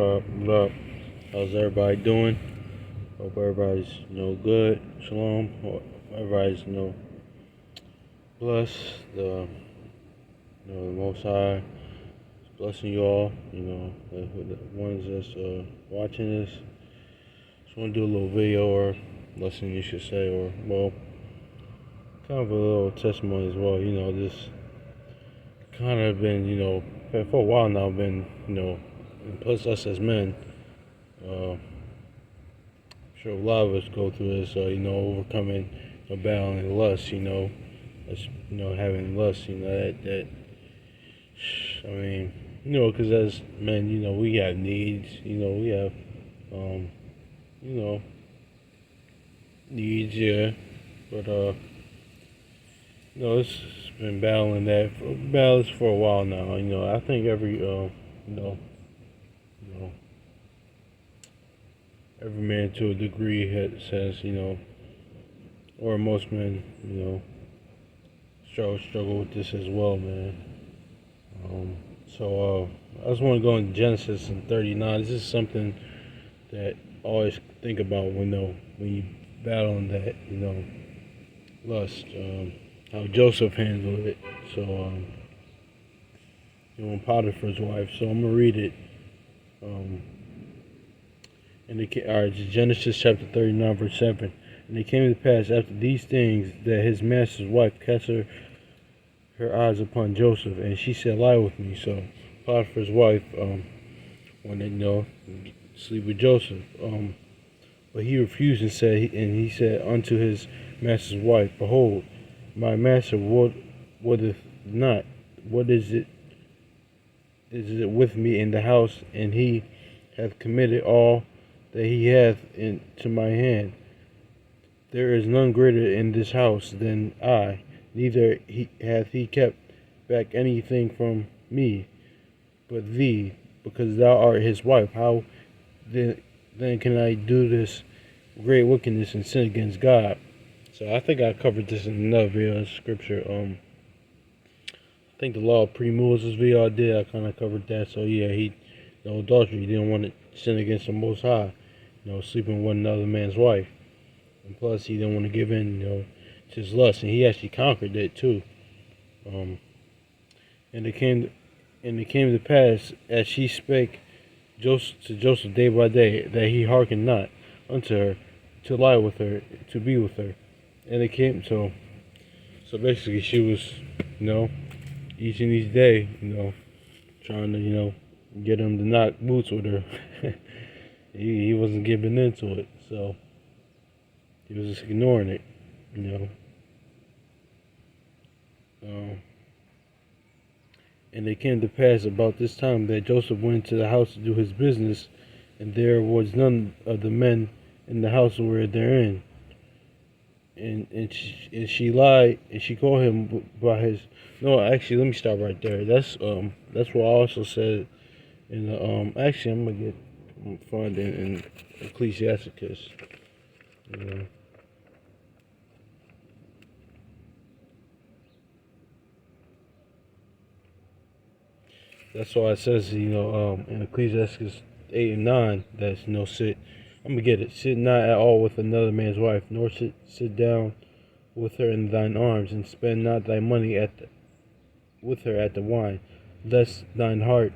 up? What up? How's everybody doing? Hope everybody's good. Shalom. Hope everybody's blessed. The Most High is blessing you all. The ones that's watching this. Just want to do a little video or lesson, you should say, or kind of a little testimony as well. This kind of been for a while now. Been and plus us as men. I'm sure a lot of us go through this, overcoming battling lust, that's, having lust, because as men, we have needs, we have, needs, yeah, but, it's been battles for a while now, I think every man to a degree says, or most men, struggle with this as well, man. I just want to go into Genesis 39. This is something that I always think about when you battling that, lust, how Joseph handled it. So, Potiphar's wife. So I'm gonna read it. Genesis chapter 39, verse 7. And it came to pass after these things that his master's wife cast her eyes upon Joseph, and she said, "Lie with me." So Potiphar's wife wanted to sleep with Joseph. But he refused and he said unto his master's wife, "Behold, my master wotteth not. What is it with me in the house? And he hath committed all that he hath into my hand. There is none greater in this house than I, neither hath he kept back anything from me but thee, because thou art his wife. How then can I do this great wickedness and sin against God?" So I think I covered this in another video in scripture. I think the law of pre-Moses video I did, I kind of covered that. So yeah, adultery, he didn't want to sin against the Most High, sleeping with another man's wife. And plus, he didn't want to give in, to his lust, and he actually conquered it too. And it came to pass, as she spake to Joseph day by day, that he hearkened not unto her, to lie with her, to be with her. And it came so basically she was, each and each day, trying to, get him to knock boots with her. he wasn't giving into it, so he was just ignoring it, And it came to pass about this time that Joseph went into the house to do his business, and there was none of the men in the house were therein. And she lied, and she called him by his. No, actually, let me stop right there. That's what I also said in the Actually, I'm gonna find it in Ecclesiasticus. That's why it says, in Ecclesiastes 8 and 9, that's sit. I'm gonna get it. Sit not at all with another man's wife, nor sit down with her in thine arms, and spend not thy money with her at the wine, lest thine heart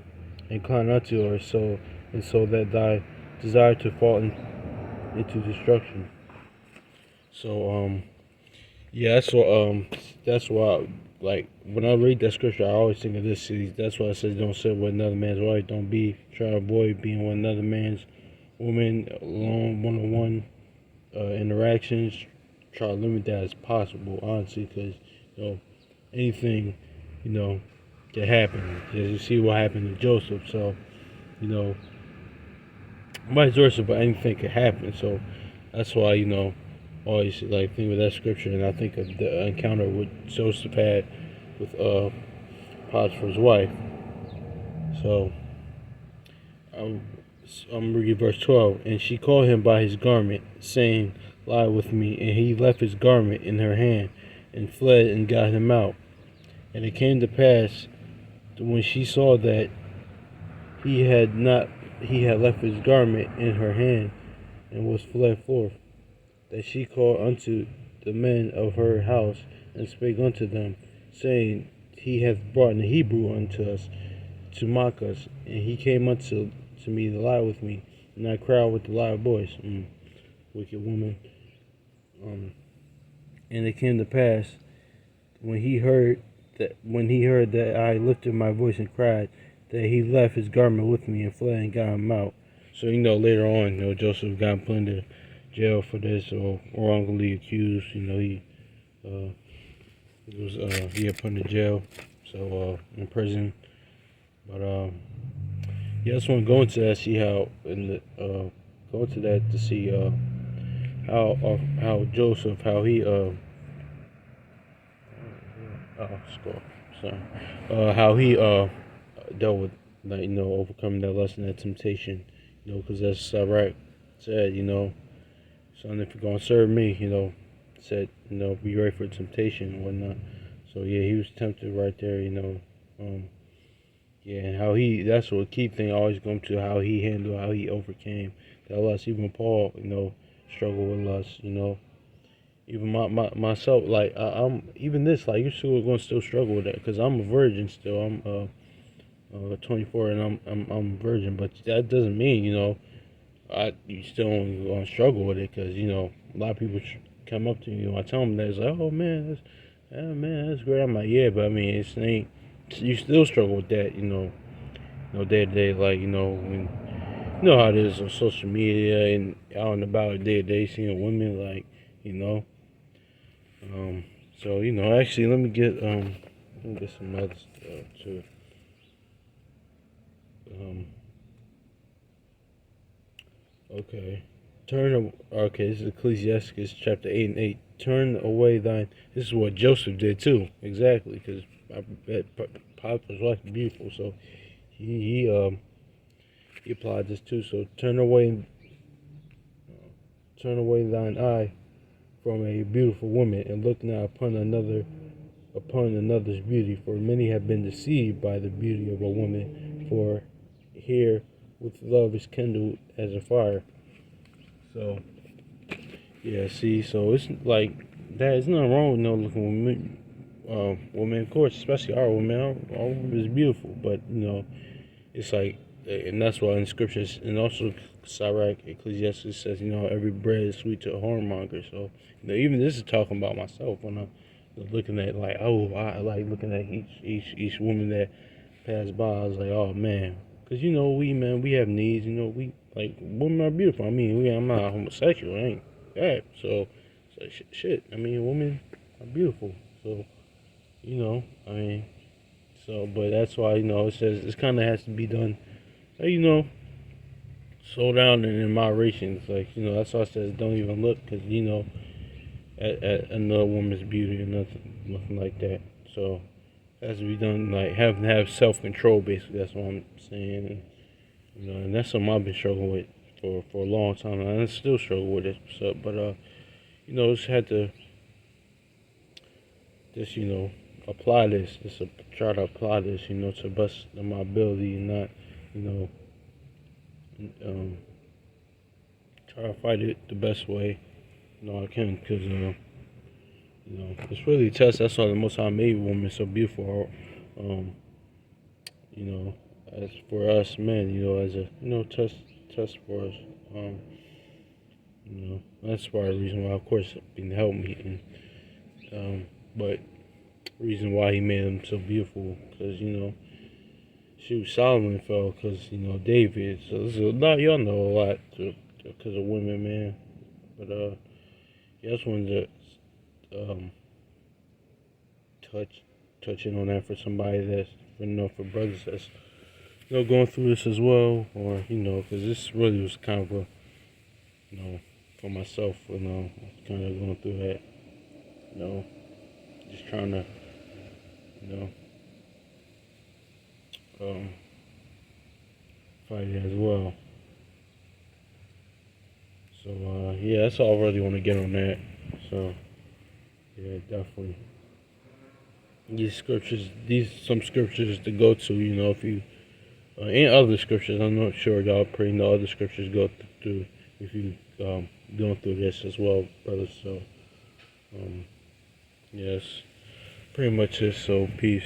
incline unto her, so that thy desire to fall into destruction. So yeah, that's why like when I read that scripture, I always think of this. That's why it says don't sit with another man's wife. Don't try to avoid being with another man's woman alone, one-on-one interactions. Try to limit that as possible, honestly, because anything can happen. You see what happened to Joseph, so vice versa, but anything can happen. So that's why always like think of that scripture, and I think of the encounter with Joseph had with Potiphar's wife. So I'm reading verse 12. And she called him by his garment, saying, "Lie with me." And he left his garment in her hand, and fled and got him out. And it came to pass, when she saw that he had not he had left his garment in her hand, and was fled forth. That she called unto the men of her house, and spake unto them, saying, He hath brought an Hebrew unto us, to mock us, and he came unto to me to lie with me, and I cried with a loud voice. Wicked woman. And it came to pass, when he heard that I lifted my voice and cried, that he left his garment with me and fled and got him out. So later on, Joseph got put into jail for this, or wrongly accused. He got put into jail, so in prison. But yeah, I just want to go into that, see how go into that to see how Joseph, how he how he dealt with, overcoming that lesson, that temptation, because as Sirach said, son, if you're gonna serve me, said, be ready for temptation and whatnot. So yeah, he was tempted right there, yeah, and that's what key thing I always go to, how he handled, how he overcame that lust. Even Paul, struggled with lust, even myself, like I'm even this, like you're still going to still struggle with that, because I'm a virgin still. I'm 24 and I'm a virgin, but that doesn't mean you still going to struggle with it, because a lot of people come up to me, I tell them that, it's like, oh man, that's great. I'm like, yeah, but I mean, it's ain't, you still struggle with that, day to day, like when how it is on social media and out and about day to day, seeing women, like so actually, let me get some other stuff too. Okay. Okay, this is Ecclesiastes chapter 8 and 8. Turn away thine. This is what Joseph did too, exactly, because Potiphar's wife is beautiful, so he applied this too. So turn away thine eye from a beautiful woman, and look not upon another's beauty, for many have been deceived by the beauty of a woman, for here with love is kindled as a fire. So yeah, see, so it's like that. There's nothing wrong with no looking women. Women, of course, especially our women. Our women is beautiful, but it's like, and that's why in scriptures, and also Sirach, Ecclesiastes says, every bread is sweet to a whoremonger. So even this is talking about myself when I'm looking at, like, oh, I like looking at each woman that passed by. I was like, oh man, because we have needs. We, like, women are beautiful. I mean, I'm not homosexual. I ain't that. So shit. I mean, women are beautiful. So I mean, so, but that's why it says this kind of has to be done. Slow down and in moderation. It's like that's why it says don't even look, because at another woman's beauty or nothing like that. So it has to be done, like have self control. Basically, that's what I'm saying. And that's something I've been struggling with for a long time, and I still struggle with it. So, but just had to just apply this, try to apply this, to the best of my ability, and not um, try to fight it the best way I can, because it's really a test. That's why the Most High made women so beautiful. You know, as for us men, as a test for us. That's part of the reason why, of course, being help me, but reason why he made them so beautiful, because shoot, Solomon fell because David. So this is a lot, y'all know a lot because of women, man. But yeah, I just wanted to touching on that for somebody that's for brothers that's going through this as well, or because this really was kind of a for myself, kind of going through that, just trying to fight it as well. So yeah, that's all I really want to get on that. So yeah, definitely. Some scriptures to go to, if you In other scriptures, I'm not sure y'all pray in the other scriptures go through if you going through this as well, brothers. So yes, pretty much is. So peace.